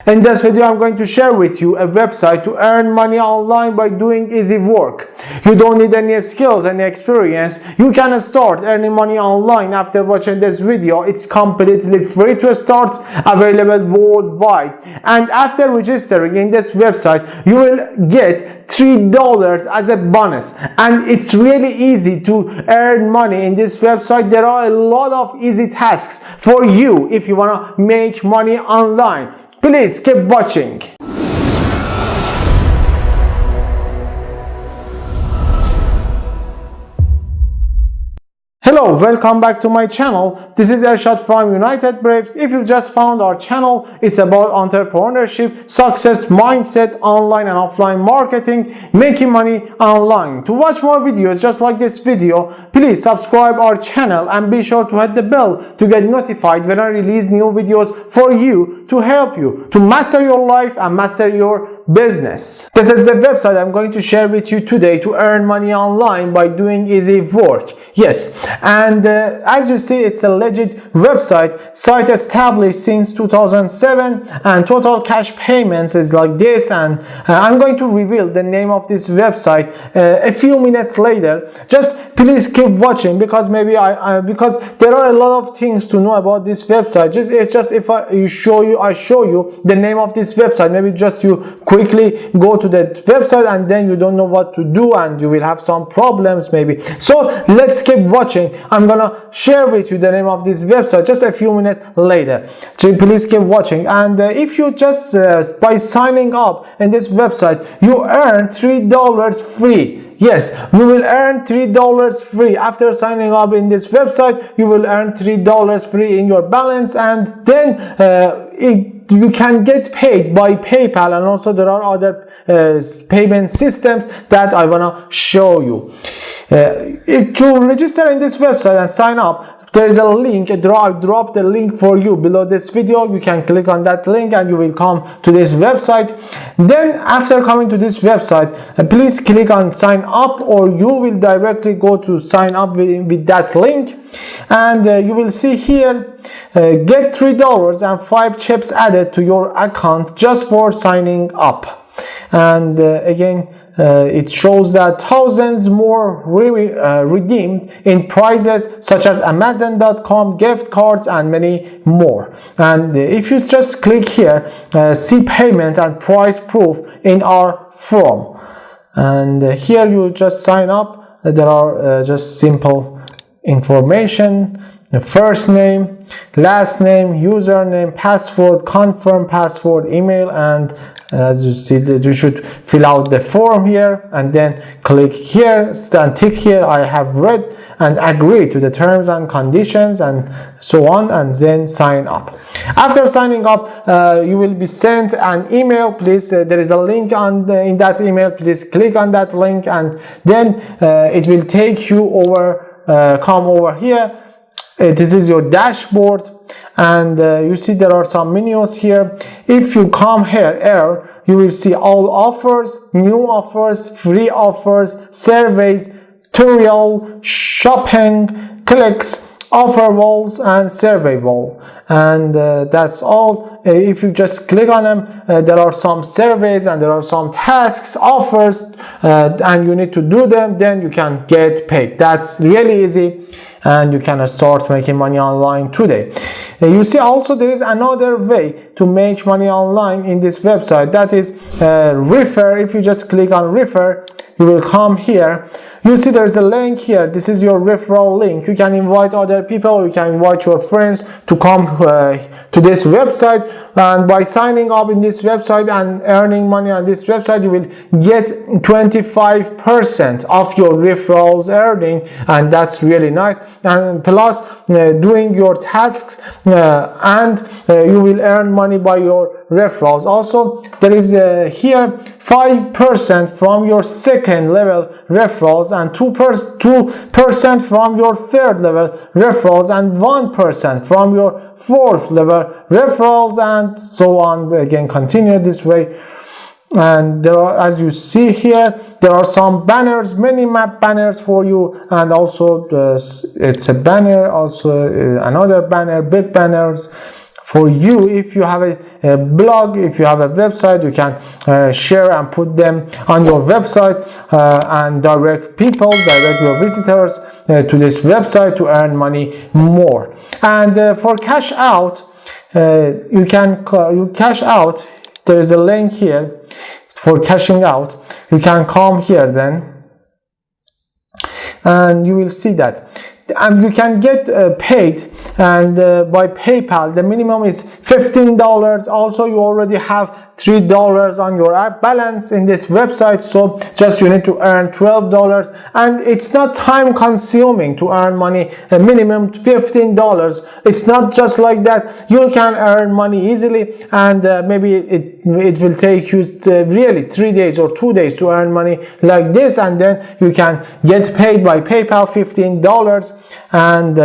In this video, I'm going to share with you a website to earn money online by doing easy work. You don't need any skills, any experience. You can start earning money online after watching this video. It's completely free to start, available worldwide. And after registering in this website, you will get $3 as a bonus. And it's really easy to earn money in this website. There are a lot of easy tasks for you if you want to make money online. Please keep watching. Hello, welcome back to my channel. This is Ershad from United Braves. If you just found our channel, it's about entrepreneurship, success, mindset, online and offline marketing, making money online. To watch more videos just like this video, please subscribe our channel and be sure to hit the bell to get notified when I release new videos for you to help you to master your life and master your business. This is the website I'm going to share with you today to earn money online by doing easy work. Yes, and as you see, it's a legit website, site established since 2007, and total cash payments is like this. And I'm going to reveal the name of this website a few minutes later. Just please keep watching, because maybe because there are a lot of things to know about this website. If I show you the name of this website, maybe just you quickly go to that website and then you don't know what to do and you will have some problems maybe. So let's keep watching. I'm gonna share with you the name of this website just a few minutes later. So please keep watching. And if you just by signing up in this website, you earn $3 free. Yes, you will earn $3 free. After signing up in this website, you will earn $3 free in your balance, and then you can get paid by PayPal, and also there are other payment systems that I want to show you. To register in this website and sign up, there is a link. I dropped the link for you below this video. You can click on that link and you will come to this website. Then after coming to this website, please click on sign up, or you will directly go to sign up with that link. And you will see here, get $3 and 5 chips added to your account just for signing up. And again, it shows that thousands more redeemed in prizes such as Amazon.com, gift cards, and many more. And if you just click here, see payment and price proof in our form. And here you just sign up. There are just simple information: first name, last name, username, password, confirm password, email, and as you see, you should fill out the form here and then click here and tick here I have read and agree to the terms and conditions and so on, and then sign up. After signing up, you will be sent an email. Please, there is a link in that email. Please click on that link, and then it will take you over, come over here. This is your dashboard, and you see there are some menus here. If you come here, you will see all offers, new offers, free offers, surveys, tutorial, shopping, clicks, offer walls, and survey wall. And that's all. If you just click on them, there are some surveys and there are some tasks, offers, and you need to do them, then you can get paid. That's really easy, and you can start making money online today. You see also there is another way to make money online in this website, that is refer. If you just click on refer, you will come here. You see there is a link here. This is your referral link. You can invite other people, or you can invite your friends to come to this website. And by signing up in this website and earning money on this website, you will get 25% of your referrals earning, and that's really nice. And plus doing your tasks, and you will earn money by your referrals. Also, there is here 5% from your second level referrals, and 2% from your third level referrals, and 1% from your fourth level referrals, and so on. Again, continue this way. And there are, as you see here, there are some banners, many map banners for you, and also it's a banner, also another banner, big banners for you. If you have a blog, if you have a website, you can share and put them on your website and direct your visitors to this website to earn money more. And for cash out, you cash out. There is a link here for cashing out. You can come here then, and you will see that. And you can get paid and by PayPal. The minimum is $15. Also, you already have $3 on your balance in this website, so just you need to earn $12, and it's not time consuming to earn money. A minimum $15. It's not just like that. You can earn money easily, and maybe it will take you really 3 days or 2 days to earn money like this, and then you can get paid by PayPal $15. And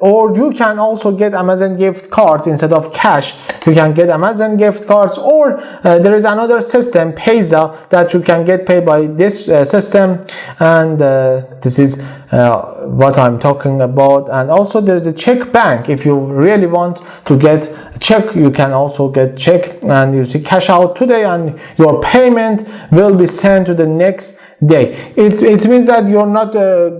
or you can also get Amazon gift cards instead of cash. You can get Amazon gift cards, or there is another system, Payza, that you can get paid by this system, and this is what I'm talking about. And also there is a check bank. If you really want to get check, you can also get check, and you see cash out today and your payment will be sent to the next day. It means that you're not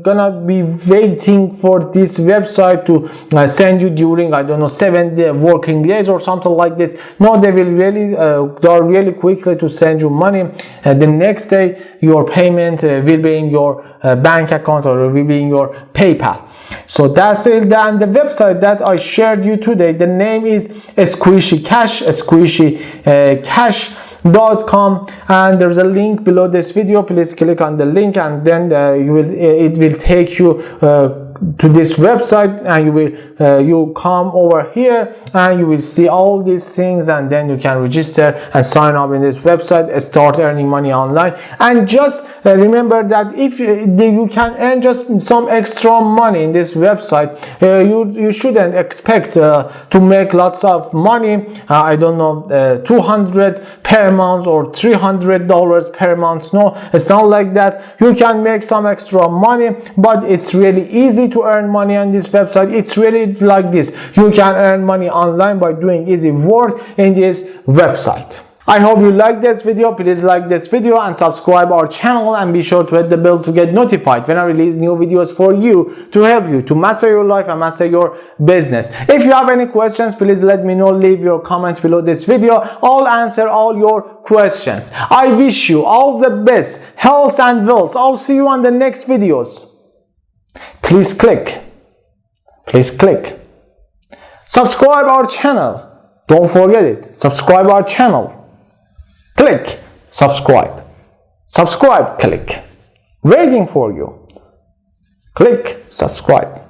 gonna be waiting for this website to send you during, I don't know, 7 working days or something like this. No, they will really they are really quickly to send you money. The next day your payment will be in your bank account, or will be in your PayPal. So that's it. And the website that I shared you today, the name is Squishy Cash, squishycash.com, and there's a link below this video. Please click on the link, and then it will take you to this website, and you come over here and you will see all these things, and then you can register and sign up in this website, start earning money online. And just remember that if you can earn just some extra money in this website, you shouldn't expect to make lots of money. I don't know, $200 per month or $300 per month. No, it's not like that. You can make some extra money, but it's really easy to earn money on this website. It's really like this. You can earn money online by doing easy work in this website. I hope you like this video. Please like this video and subscribe our channel, and be sure to hit the bell to get notified when I release new videos for you, to help you to master your life and master your business. If you have any questions, please let me know. Leave your comments below this video. I'll answer all your questions. I wish you all the best, health and wealth. I'll see you on the next videos. Please click subscribe our channel. Don't forget it. Subscribe our channel. Click subscribe, click, waiting for you. Click subscribe.